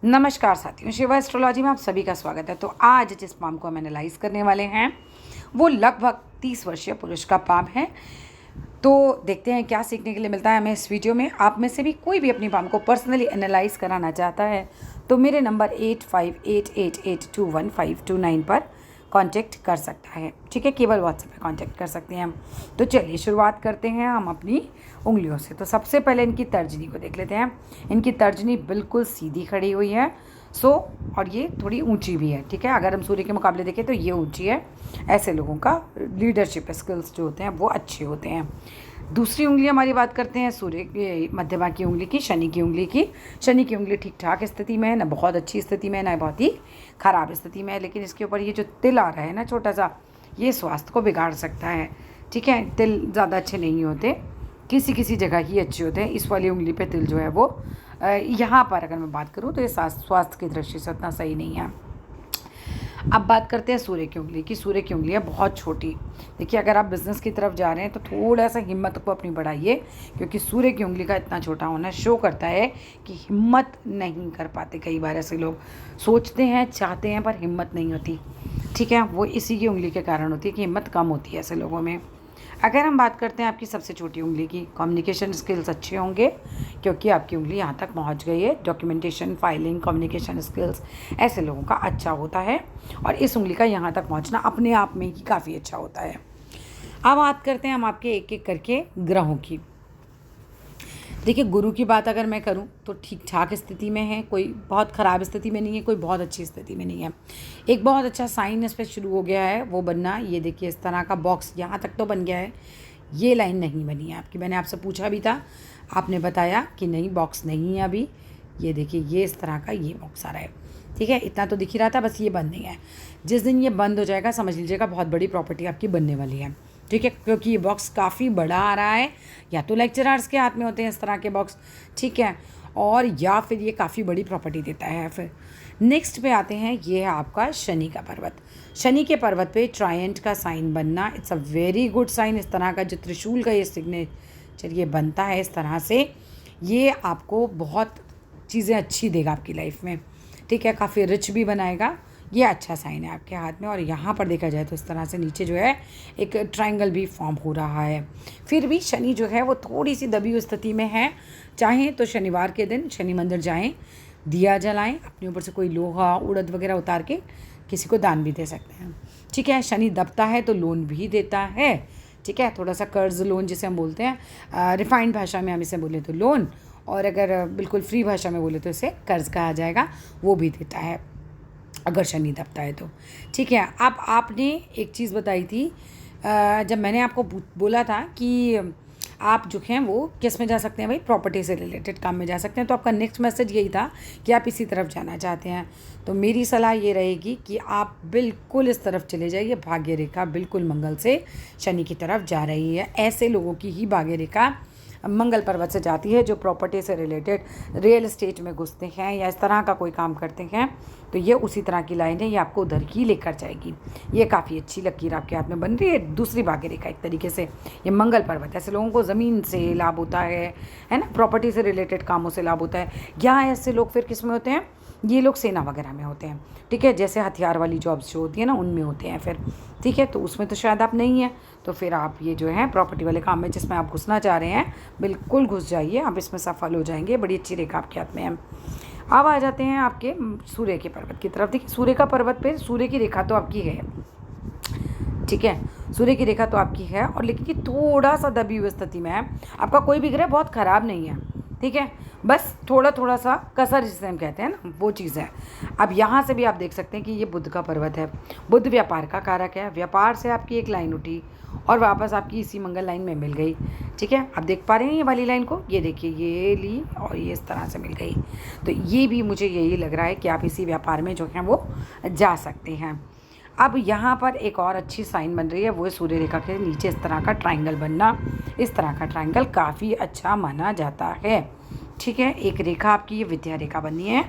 नमस्कार साथियों, शिवा एस्ट्रोलॉजी में आप सभी का स्वागत है। तो आज जिस पाम को हम एनालाइज करने वाले हैं वो लगभग 30 वर्षीय पुरुष का पाम है। तो देखते हैं क्या सीखने के लिए मिलता है हमें इस वीडियो में। आप में से भी कोई भी अपनी पाम को पर्सनली एनालाइज कराना चाहता है तो मेरे नंबर 8588821529 पर कांटेक्ट कर सकता है। ठीक है, केवल व्हाट्सएप पे कांटेक्ट कर सकते हैं हम। तो चलिए शुरुआत करते हैं हम अपनी उंगलियों से। तो सबसे पहले इनकी तर्जनी को देख लेते हैं। इनकी तर्जनी बिल्कुल सीधी खड़ी हुई है। और ये थोड़ी ऊंची भी है। ठीक है, अगर हम सूर्य के मुकाबले देखें तो ये ऊंची है। ऐसे लोगों का लीडरशिप स्किल्स जो होते हैं वो अच्छे होते हैं। दूसरी उंगली हमारी बात करते हैं सूर्य की मध्यमा की उंगली की, शनि की उंगली की। शनि की उंगली ठीक ठाक स्थिति में है, ना बहुत अच्छी स्थिति में है ना बहुत ही ख़राब स्थिति में है। लेकिन इसके ऊपर ये जो तिल आ रहा है ना छोटा सा, ये स्वास्थ्य को बिगाड़ सकता है। ठीक है, तिल ज़्यादा अच्छे नहीं होते, किसी किसी जगह ही अच्छे होते हैं। इस वाली उंगली पे तिल जो है वो यहाँ पर अगर मैं बात करूँ तो ये स्वास्थ्य की दृष्टि से उतना सही नहीं है। अब बात करते हैं सूर्य की उंगली की। सूर्य की उंगली है बहुत छोटी। देखिए, अगर आप बिज़नेस की तरफ जा रहे हैं तो थोड़ा सा हिम्मत को अपनी बढ़ाइए, क्योंकि सूर्य की उंगली का इतना छोटा होना शो करता है कि हिम्मत नहीं कर पाते। कई बार ऐसे लोग सोचते हैं, चाहते हैं, पर हिम्मत नहीं होती। ठीक है, वो इसी की उंगली के कारण होती है कि हिम्मत कम होती है ऐसे लोगों में। अगर हम बात करते हैं आपकी सबसे छोटी उंगली की, कम्युनिकेशन स्किल्स अच्छे होंगे क्योंकि आपकी उंगली यहाँ तक पहुँच गई है। डॉक्यूमेंटेशन, फाइलिंग, कम्युनिकेशन स्किल्स ऐसे लोगों का अच्छा होता है और इस उंगली का यहाँ तक पहुँचना अपने आप में ही काफ़ी अच्छा होता है। अब बात करते हैं हम आपके एक एक करके ग्रहों की। देखिए, गुरु की बात अगर मैं करूं तो ठीक ठाक स्थिति में है, कोई बहुत ख़राब स्थिति में नहीं है, कोई बहुत अच्छी स्थिति में नहीं है। एक बहुत अच्छा साइन इस पर शुरू हो गया है वो बनना। ये देखिए, इस तरह का बॉक्स यहाँ तक तो बन गया है। ये लाइन नहीं बनी है आपकी। मैंने आपसे पूछा भी था, आपने बताया कि नहीं बॉक्स नहीं है अभी। ये देखिए, ये इस तरह का ये बॉक्स आ रहा है। ठीक है, इतना तो दिख ही रहा था, बस ये बंद नहीं है। जिस दिन ये बंद हो जाएगा समझ लीजिएगा बहुत बड़ी प्रॉपर्टी आपकी बनने वाली है। ठीक है, क्योंकि ये बॉक्स काफ़ी बड़ा आ रहा है। या तो लेक्चरर्स के हाथ में होते हैं इस तरह के बॉक्स, ठीक है, और या फिर ये काफ़ी बड़ी प्रॉपर्टी देता है। फिर नेक्स्ट पे आते हैं, ये है आपका शनि का पर्वत। शनि के पर्वत पे ट्रायंट का साइन बनना, it's a very good sign. इस तरह का जो त्रिशूल का ये सिग्नेचर ये बनता है इस तरह से, ये आपको बहुत चीज़ें अच्छी देगा आपकी लाइफ में। ठीक है, काफ़ी रिच भी बनाएगा। ये अच्छा साइन है आपके हाथ में। और यहाँ पर देखा जाए तो इस तरह से नीचे जो है एक ट्रायंगल भी फॉर्म हो रहा है। फिर भी शनि जो है वो थोड़ी सी दबी हुई स्थिति में है। चाहें तो शनिवार के दिन शनि मंदिर जाएं, दिया जलाएं, अपने ऊपर से कोई लोहा उड़द वगैरह उतार के किसी को दान भी दे सकते हैं। ठीक है, शनि दबता है तो लोन भी देता है। ठीक है, थोड़ा सा कर्ज लोन जिसे हम बोलते हैं, रिफाइंड भाषा में हम इसे बोले तो लोन, और अगर बिल्कुल फ्री भाषा में बोले तो इसे कर्ज कहा जाएगा, वो भी देता है अगर शनि दबता है तो। ठीक है, अब आपने एक चीज़ बताई थी, जब मैंने आपको बोला था कि आप जो हैं वो किस में जा सकते हैं भाई, प्रॉपर्टी से रिलेटेड काम में जा सकते हैं। तो आपका नेक्स्ट मैसेज यही था कि आप इसी तरफ जाना चाहते हैं। तो मेरी सलाह ये रहेगी कि आप बिल्कुल इस तरफ चले जाइए। भाग्य रेखा बिल्कुल मंगल से शनि की तरफ जा रही है। ऐसे लोगों की ही भाग्य रेखा मंगल पर्वत से जाती है जो प्रॉपर्टी से रिलेटेड रियल एस्टेट में घुसते हैं या इस तरह का कोई काम करते हैं। तो ये उसी तरह की लाइन है, ये आपको उधर ही लेकर जाएगी। ये काफ़ी अच्छी लकीर आपके हाथ में बन रही है। दूसरी भाग्य रेखा एक तरीके से ये मंगल पर्वत, ऐसे लोगों को ज़मीन से लाभ होता है ना, प्रॉपर्टी से रिलेटेड कामों से लाभ होता है। यहाँ ऐसे लोग फिर किस में होते हैं, ये लोग सेना वगैरह में होते हैं। ठीक है, जैसे हथियार वाली जॉब्स जो होती है ना उनमें होते हैं फिर। ठीक है, तो उसमें तो शायद आप नहीं हैं, तो फिर आप ये जो है प्रॉपर्टी वाले काम में जिसमें आप घुसना चाह रहे हैं बिल्कुल घुस जाइए, आप इसमें सफल हो जाएंगे। बड़ी अच्छी रेखा आपके हाथ में है। अब आ जाते हैं आपके सूर्य के पर्वत की तरफ। देखिए, सूर्य का पर्वत पे सूर्य की रेखा तो आपकी है। ठीक है, सूर्य की रेखा तो आपकी है, और लेकिन ये थोड़ा सा दबी हुई स्थिति में है। आपका कोई भी ग्रह बहुत ख़राब नहीं है। ठीक है, बस थोड़ा थोड़ा सा कसर जिसे हम कहते हैं ना, वो चीज़ है। अब यहाँ से भी आप देख सकते हैं कि ये बुध का पर्वत है। बुध व्यापार का कारक है। व्यापार से आपकी एक लाइन उठी और वापस आपकी इसी मंगल लाइन में मिल गई। ठीक है, आप देख पा रहे हैं ये वाली लाइन को, ये देखिए, ये ली और ये इस तरह से मिल गई। तो ये भी मुझे यही लग रहा है कि आप इसी व्यापार में जो है वो जा सकते हैं। अब यहाँ पर एक और अच्छी साइन बन रही है, वो है सूर्य रेखा के नीचे इस तरह का ट्रायंगल बनना। इस तरह का ट्रायंगल काफ़ी अच्छा माना जाता है। ठीक है, एक रेखा आपकी ये विद्या रेखा बनी है।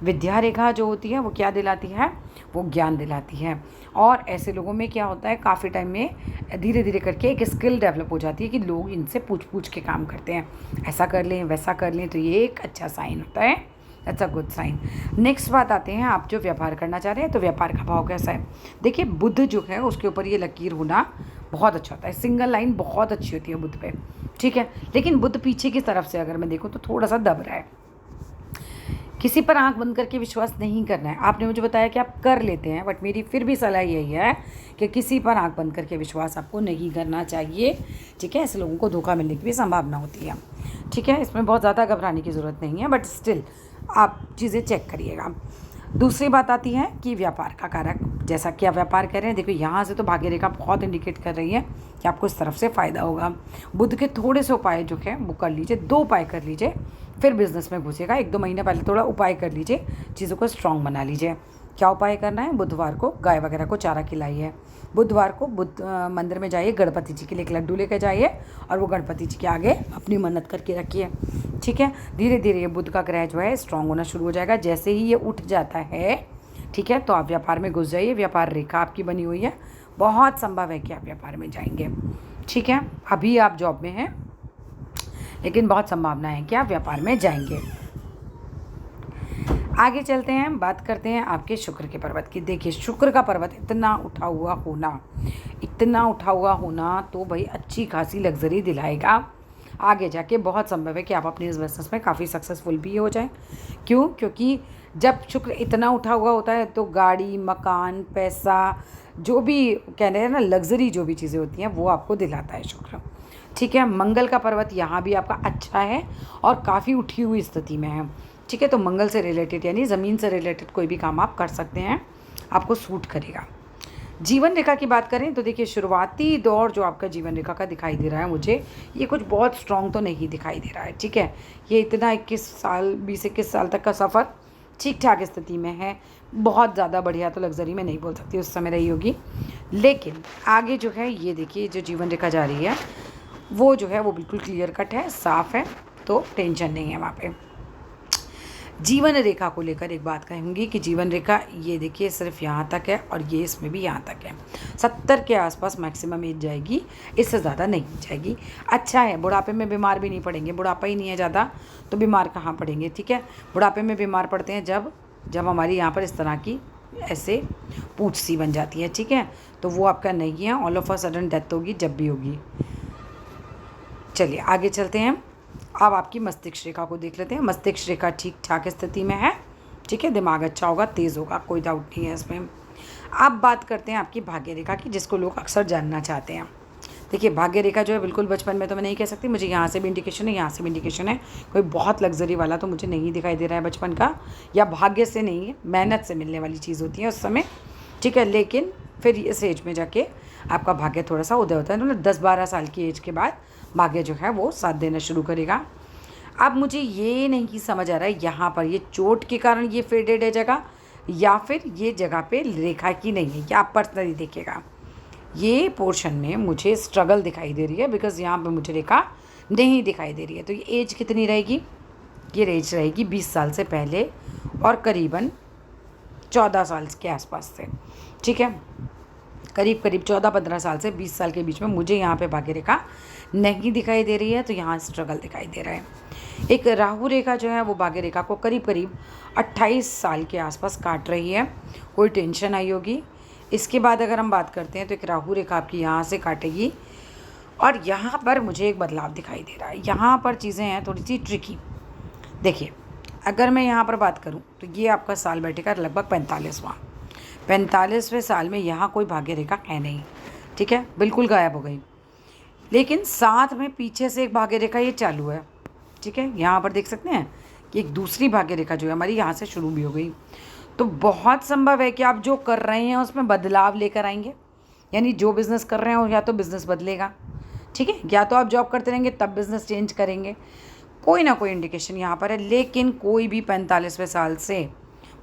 विद्या रेखा जो होती है वो क्या दिलाती है, वो ज्ञान दिलाती है। और ऐसे लोगों में क्या होता है, काफ़ी टाइम में धीरे धीरे करके एक स्किल डेवलप हो जाती है कि लोग इनसे पूछ पूछ के काम करते हैं, ऐसा कर लें वैसा कर लें। तो ये एक अच्छा साइन होता है that's a good sign. Next बात आते हैं, आप जो व्यापार करना चाह रहे हैं तो व्यापार का भाव कैसा है। देखिए बुध जो है उसके ऊपर ये लकीर होना बहुत अच्छा होता है, सिंगल लाइन बहुत अच्छी होती है बुध पे, ठीक है। लेकिन बुध पीछे की तरफ से अगर मैं देखूँ तो थोड़ा सा दब रहा है। किसी पर आंख बंद करके विश्वास नहीं करना है। आपने मुझे बताया कि आप कर लेते हैं, बट मेरी फिर भी सलाह यही है कि किसी पर आंख बंद करके विश्वास आपको नहीं करना चाहिए, ठीक है। ऐसे लोगों को धोखा मिलने की भी संभावना होती है, ठीक है। इसमें बहुत ज़्यादा घबराने की ज़रूरत नहीं है, बट स्टिल आप चीज़ें चेक करिएगा। दूसरी बात आती है कि व्यापार का कारक, जैसा कि आप व्यापार कर रहे हैं, देखो यहाँ से तो भाग्य रेखा बहुत इंडिकेट कर रही है कि आपको इस तरफ से फ़ायदा होगा। बुध के थोड़े से उपाय जो है वो कर लीजिए, 2 उपाय कर लीजिए, फिर बिजनेस में घुसेगा। 1-2 महीने पहले थोड़ा उपाय कर लीजिए, चीज़ों को स्ट्रॉन्ग बना लीजिए। क्या उपाय करना है, बुधवार को गाय वगैरह को चारा खिलाइए। बुधवार को मंदिर में जाइए, गणपति जी के लिए एक लड्डू लेकर जाइए और वो गणपति जी के आगे अपनी मन्नत करके रखिए, ठीक है। धीरे धीरे ये बुध का ग्रह जो है स्ट्रॉन्ग होना शुरू हो जाएगा। जैसे ही ये उठ जाता है, ठीक है, तो आप व्यापार में घुस जाइए। व्यापार रेखा आपकी बनी हुई है, बहुत संभव है कि आप व्यापार में जाएंगे, ठीक है। अभी आप जॉब में हैं, लेकिन बहुत संभावना है कि आप व्यापार में जाएंगे। आगे चलते हैं, बात करते हैं आपके शुक्र के पर्वत की। देखिए शुक्र का पर्वत इतना उठा हुआ होना तो भाई अच्छी खासी लग्जरी दिलाएगा। आगे जाके बहुत संभव है कि आप अपने इस बिजनेस में काफ़ी सक्सेसफुल भी हो जाएं। क्यों? क्योंकि जब शुक्र इतना उठा हुआ होता है तो गाड़ी, मकान, पैसा, जो भी कह रहे हैं ना, लग्जरी जो भी चीज़ें होती हैं वो आपको दिलाता है शुक्र, ठीक है। मंगल का पर्वत यहाँ भी आपका अच्छा है और काफ़ी उठी हुई स्थिति में है, ठीक है। तो मंगल से रिलेटेड यानी ज़मीन से रिलेटेड कोई भी काम आप कर सकते हैं, आपको सूट करेगा। जीवन रेखा की बात करें तो देखिए शुरुआती दौर जो आपका जीवन रेखा का दिखाई दे रहा है मुझे, ये कुछ बहुत स्ट्रॉन्ग तो नहीं दिखाई दे रहा है, ठीक है। ये इतना 20-21 साल तक का सफ़र ठीक ठाक स्थिति में है। बहुत ज़्यादा बढ़िया तो लग्जरी में नहीं बोल सकती, उस समय रही होगी। लेकिन आगे जो है ये देखिए जो जीवन रेखा जा रही है वो जो है वो बिल्कुल क्लियर कट है, साफ़ है, तो टेंशन नहीं है वहाँ पे। जीवन रेखा को लेकर एक बात कहूँगी कि जीवन रेखा ये देखिए सिर्फ यहाँ तक है और ये इसमें भी यहाँ तक है। 70 के आसपास मैक्सिमम एज जाएगी, इससे ज़्यादा नहीं जाएगी। अच्छा है, बुढ़ापे में बीमार भी नहीं पड़ेंगे, बुढ़ापा ही नहीं है ज़्यादा तो बीमार कहाँ पड़ेंगे, ठीक है। बुढ़ापे में बीमार पड़ते हैं जब हमारी यहाँ पर इस तरह की ऐसे पूँछ सी बन जाती है, ठीक है। तो वो आपका नहीं है, all of a sudden death होगी जब भी होगी। चलिए आगे चलते हैं। अब आपकी मस्तिष्क रेखा को देख लेते हैं। मस्तिष्क रेखा ठीक ठाक स्थिति में है, ठीक है। दिमाग अच्छा होगा, तेज़ होगा, कोई डाउट नहीं है इसमें। अब बात करते हैं आपकी भाग्य रेखा की, जिसको लोग अक्सर जानना चाहते हैं। देखिए भाग्य रेखा जो है बिल्कुल बचपन में तो मैं नहीं कह सकती, मुझे यहाँ से भी इंडिकेशन है, यहाँ से भी इंडिकेशन है। कोई बहुत लग्जरी वाला तो मुझे नहीं दिखाई दे रहा है बचपन का, या भाग्य से नहीं है, मेहनत से मिलने वाली चीज़ होती है उस समय, ठीक है। लेकिन फिर इस एज में जाके आपका भाग्य थोड़ा सा उदय होता है, मतलब 10-12 साल की एज के बाद भाग्य जो है वो साथ देना शुरू करेगा। अब मुझे ये नहीं समझ आ रहा है यहाँ पर ये चोट के कारण ये फेडेड है जगह, या फिर ये जगह पे रेखा की नहीं है, या आप पर्सनली देखिएगा। ये पोर्शन में मुझे स्ट्रगल दिखाई दे रही है, बिकॉज़ यहाँ पे मुझे रेखा नहीं दिखाई दे रही है। तो ये एज कितनी रहेगी, ये एज रहेगी 20 साल से पहले और करीबन 14 साल के आसपास से, ठीक है। करीब 14-15 साल से 20 साल के बीच में मुझे यहाँ पे भाग्य रेखा नहीं दिखाई दे रही है, तो यहाँ स्ट्रगल दिखाई दे रहा है। एक राहु रेखा जो है वो भाग्य रेखा को करीब 28 साल के आसपास काट रही है, कोई टेंशन आई होगी। इसके बाद अगर हम बात करते हैं तो एक राहु रेखा आपकी यहाँ से काटेगी और यहाँ पर मुझे एक बदलाव दिखाई दे रहा है। यहाँ पर चीज़ें हैं थोड़ी सी ट्रिकी। देखिए अगर मैं यहाँ पर बात करूँ तो ये आपका साल बैठेगा लगभग 45वें साल में यहाँ कोई भाग्य रेखा है नहीं, ठीक है, बिल्कुल गायब हो गई। लेकिन साथ में पीछे से एक भाग्य रेखा ये चालू है, ठीक है। यहाँ पर देख सकते हैं कि एक दूसरी भाग्य रेखा जो है हमारी यहाँ से शुरू भी हो गई। तो बहुत संभव है कि आप जो कर रहे हैं उसमें बदलाव लेकर आएंगे, यानी जो बिज़नेस कर रहे हो या तो बिज़नेस बदलेगा, ठीक है, या तो आप जॉब करते रहेंगे तब बिज़नेस चेंज करेंगे, कोई ना कोई इंडिकेशन यहाँ पर है। लेकिन कोई भी 45वें साल से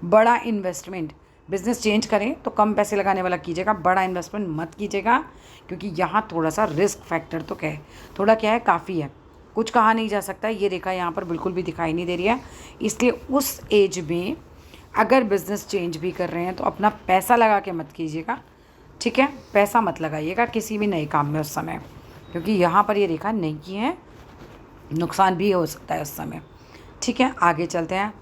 बड़ा इन्वेस्टमेंट, बिज़नेस चेंज करें तो कम पैसे लगाने वाला कीजिएगा, बड़ा इन्वेस्टमेंट मत कीजिएगा, क्योंकि यहाँ थोड़ा सा रिस्क फैक्टर तो थोड़ा क्या है, काफ़ी है, कुछ कहा नहीं जा सकता। ये रेखा यहाँ पर बिल्कुल भी दिखाई नहीं दे रही है। इसलिए उस एज में अगर बिज़नेस चेंज भी कर रहे हैं तो अपना पैसा लगा के मत कीजिएगा, ठीक है। पैसा मत लगाइएगा किसी भी नए काम में उस समय, क्योंकि यहाँ पर ये रेखा नहीं है, नुकसान भी हो सकता है उस समय, ठीक है। आगे चलते हैं।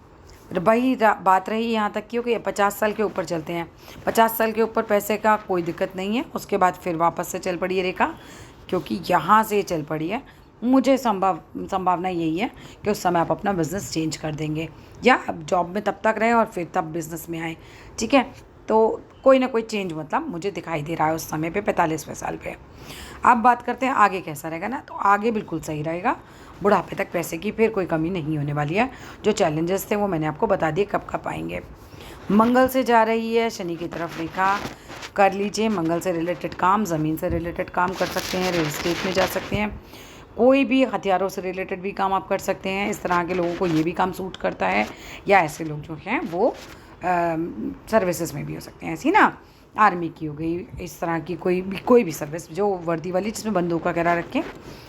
बात रही यहाँ तक की कि 50 साल के ऊपर चलते हैं, 50 साल के ऊपर पैसे का कोई दिक्कत नहीं है। उसके बाद फिर वापस से चल पड़ी है रेखा, क्योंकि यहाँ से चल पड़ी है। मुझे संभावना यही है कि उस समय आप अपना बिज़नेस चेंज कर देंगे, या अब जॉब में तब तक रहें और फिर तब बिज़नेस में आए। ठीक है, तो कोई ना कोई चेंज मतलब मुझे दिखाई दे रहा है उस समय पे, 45वें साल पे। अब बात करते हैं आगे कैसा रहेगा ना, तो आगे बिल्कुल सही रहेगा। बुढ़ापे तक पैसे की फिर कोई कमी नहीं होने वाली है। जो चैलेंजेस थे वो मैंने आपको बता दिए कब कब आएंगे। मंगल से जा रही है शनि की तरफ रेखा, कर लीजिए मंगल से रिलेटेड काम, ज़मीन से रिलेटेड काम कर सकते हैं, रियल एस्टेट में जा सकते हैं, कोई भी हथियारों से रिलेटेड भी काम आप कर सकते हैं। इस तरह के लोगों को ये भी काम सूट करता है, या ऐसे लोग जो हैं वो सर्विसेज में भी हो सकते हैं। ऐसी ना आर्मी की हो गई, इस तरह की कोई भी सर्विस जो वर्दी वाली जिसमें बंदूक वगैरह रखें,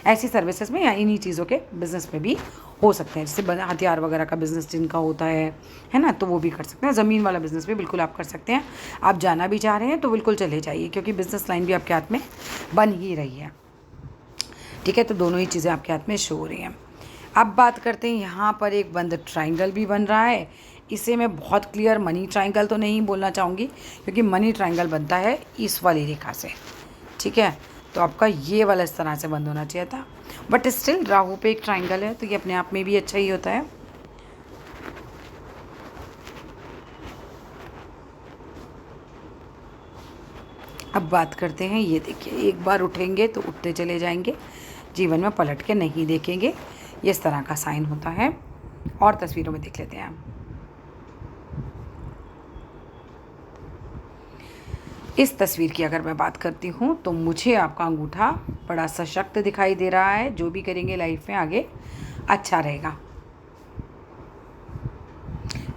ऐसी सर्विसेज में या इन्हीं चीज़ों के बिज़नेस में भी हो सकते हैं। जैसे हथियार वगैरह का बिज़नेस जिनका होता है ना, तो वो भी कर सकते हैं। ज़मीन वाला बिज़नेस भी बिल्कुल आप कर सकते हैं। आप जाना भी चाह रहे हैं तो बिल्कुल चले जाइए, क्योंकि बिज़नेस लाइन भी आपके हाथ में बन ही रही है। ठीक है, तो दोनों ही चीज़ें आपके हाथ में शो हो रही हैं। अब बात करते हैं, यहाँ पर एक बंद ट्राइंगल भी बन रहा है। इसे मैं बहुत क्लियर मनी ट्राइंगल तो नहीं बोलना चाहूँगी, क्योंकि मनी ट्राइंगल बनता है इस वाली रेखा से। ठीक है, तो आपका ये वाला इस तरह से बंद होना चाहिए था, बट स्टिल राहु पे एक ट्राइंगल है, तो ये अपने आप में भी अच्छा ही होता है। अब बात करते हैं, ये देखिए एक बार उठेंगे तो उठते चले जाएंगे, जीवन में पलट के नहीं देखेंगे, ये इस तरह का साइन होता है। और तस्वीरों में देख लेते हैं हम। इस तस्वीर की अगर मैं बात करती हूँ तो मुझे आपका अंगूठा बड़ा सशक्त दिखाई दे रहा है। जो भी करेंगे लाइफ में आगे अच्छा रहेगा।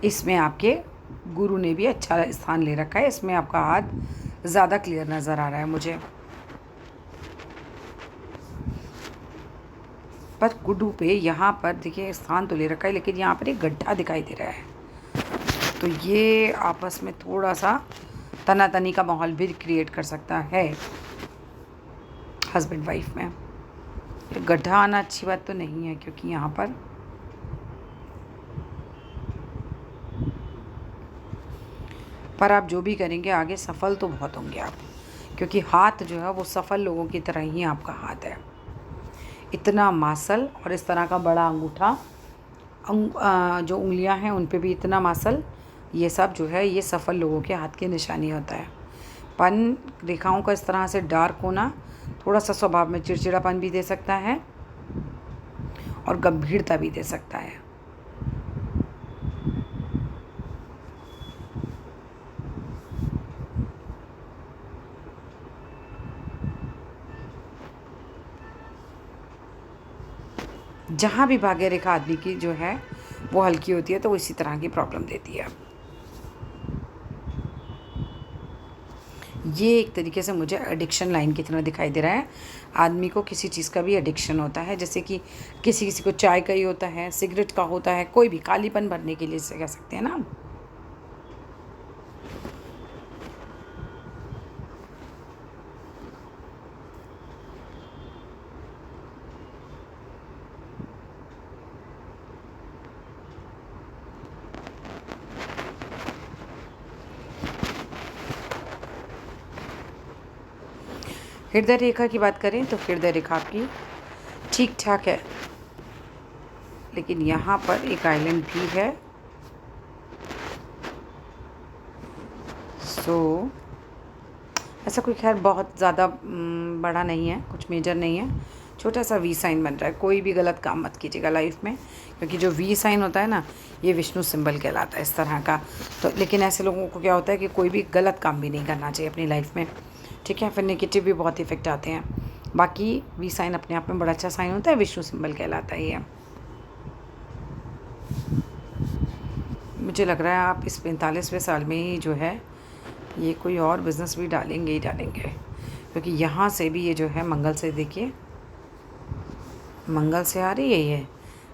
इसमें आपके गुरु ने भी अच्छा स्थान ले रखा है, इसमें आपका हाथ ज़्यादा क्लियर नज़र आ रहा है मुझे। पर गुरु पे यहाँ पर देखिए स्थान तो ले रखा है, लेकिन यहाँ पर एक गड्ढा दिखाई दे रहा है, तो ये आपस में थोड़ा सा तनातनी का माहौल भी क्रिएट कर सकता है हस्बैंड वाइफ में। गड्ढा आना अच्छी बात तो नहीं है, क्योंकि यहाँ पर आप जो भी करेंगे आगे सफल तो बहुत होंगे आप, क्योंकि हाथ जो है वो सफल लोगों की तरह ही आपका हाथ है। इतना मासल और इस तरह का बड़ा अंगूठा, जो उंगलियां हैं उन पे भी इतना मासल, ये सब जो है ये सफल लोगों के हाथ की निशानी होता है। पन रेखाओं का इस तरह से डार्क होना थोड़ा सा स्वभाव में चिड़चिड़ापन भी दे सकता है और गंभीरता भी दे सकता है। जहाँ भी भाग्य रेखा आदमी की जो है वो हल्की होती है तो वो इसी तरह की प्रॉब्लम देती है। ये एक तरीके से मुझे एडिक्शन लाइन की तरह दिखाई दे रहा है। आदमी को किसी चीज़ का भी एडिक्शन होता है, जैसे कि किसी किसी को चाय का ही होता है, सिगरेट का होता है, कोई भी खालीपन भरने के लिए इसे कह सकते हैं ना। हृदय रेखा की बात करें तो हृदय रेखा आपकी ठीक ठाक है, लेकिन यहाँ पर एक आइलैंड भी है। सो ऐसा कोई खैर बहुत ज़्यादा बड़ा नहीं है, कुछ मेजर नहीं है, छोटा सा वी साइन बन रहा है। कोई भी गलत काम मत कीजिएगा लाइफ में, क्योंकि जो वी साइन होता है ना ये विष्णु सिंबल कहलाता है इस तरह का। तो लेकिन ऐसे लोगों को क्या होता है कि कोई भी गलत काम भी नहीं करना चाहिए अपनी लाइफ में। ठीक है, फिर नेगेटिव भी बहुत इफेक्ट आते हैं। बाकी वी साइन अपने आप में बड़ा अच्छा साइन होता है, विष्णु सिंबल कहलाता है ये। मुझे लग रहा है आप इस 45वें साल में ही जो है ये कोई और बिज़नेस भी डालेंगे ही डालेंगे, क्योंकि यहाँ से भी ये जो है मंगल से देखिए, मंगल से आ रही है ये।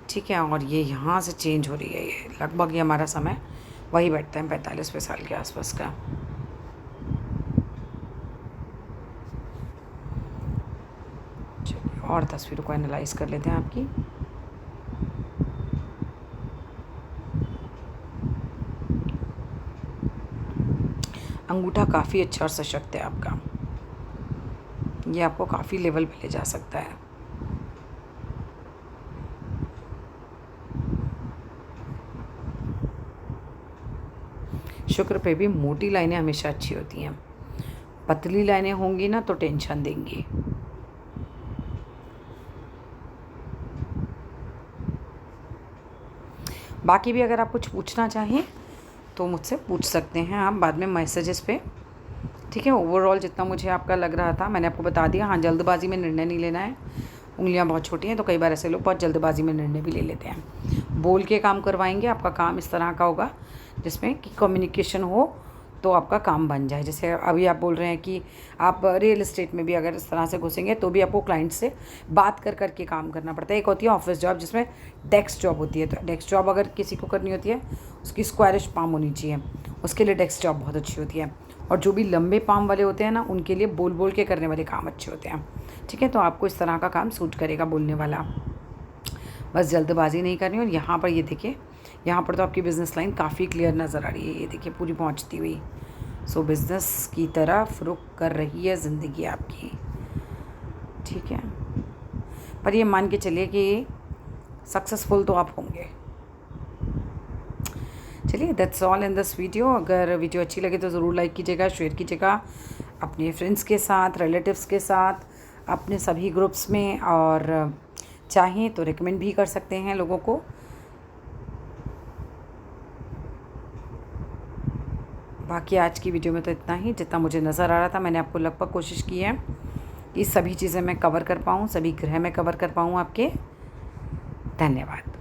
ठीक है, और ये यहाँ से चेंज हो रही है। ये लगभग ये हमारा समय वही बैठता है 45वें साल के आसपास का। और तस्वीरों को एनालाइज कर लेते हैं आपकी। अंगूठा काफ़ी अच्छा और सशक्त है आपका, ये आपको काफ़ी लेवल पे ले जा सकता है। शुक्र पे भी मोटी लाइनें हमेशा अच्छी होती हैं, पतली लाइनें होंगी ना तो टेंशन देंगी। बाकी भी अगर आप कुछ पूछना चाहें तो मुझसे पूछ सकते हैं आप बाद में मैसेजेस पे, ठीक है। ओवरऑल जितना मुझे आपका लग रहा था मैंने आपको बता दिया। हाँ, जल्दबाजी में निर्णय नहीं लेना है, उंगलियां बहुत छोटी हैं तो कई बार ऐसे लोग बहुत जल्दबाजी में निर्णय भी ले लेते हैं। बोल के काम करवाएंगे, आपका काम इस तरह का होगा जिसमें कि कम्युनिकेशन हो तो आपका काम बन जाए। जैसे अभी आप बोल रहे हैं कि आप रियल इस्टेट में भी अगर इस तरह से घुसेंगे तो भी आपको क्लाइंट से बात कर करके काम करना पड़ता है। एक होती है ऑफिस जॉब जिसमें डेस्क जॉब होती है, तो डेस्क जॉब अगर किसी को करनी होती है उसकी स्क्वायरिश पाम होनी चाहिए, उसके लिए डेस्क जॉब बहुत अच्छी होती है। और जो भी लंबे पाम वाले होते हैं ना उनके लिए बोल बोल के करने वाले काम अच्छे होते हैं, ठीक है। तो आपको इस तरह का काम सूट करेगा बोलने वाला, बस जल्दबाजी नहीं करनी। और यहाँ पर ये देखिए, यहाँ पर तो आपकी बिज़नेस लाइन काफ़ी क्लियर नज़र आ रही है, ये देखिए पूरी पहुँचती हुई। सो बिज़नेस की तरफ रुख कर रही है ज़िंदगी आपकी, ठीक है। पर ये मान के चलिए कि सक्सेसफुल तो आप होंगे। चलिए, that's all in this video. अगर वीडियो अच्छी लगे तो ज़रूर लाइक कीजिएगा, शेयर कीजिएगा अपने फ्रेंड्स के साथ, रिलेटिव्स के साथ, अपने सभी ग्रुप्स में, और चाहें तो रिकमेंड भी कर सकते हैं लोगों को। बाकी आज की वीडियो में तो इतना ही, जितना मुझे नज़र आ रहा था मैंने आपको लगभग कोशिश की है कि सभी चीज़ें मैं कवर कर पाऊँ, सभी ग्रह में कवर कर पाऊँ आपके। धन्यवाद।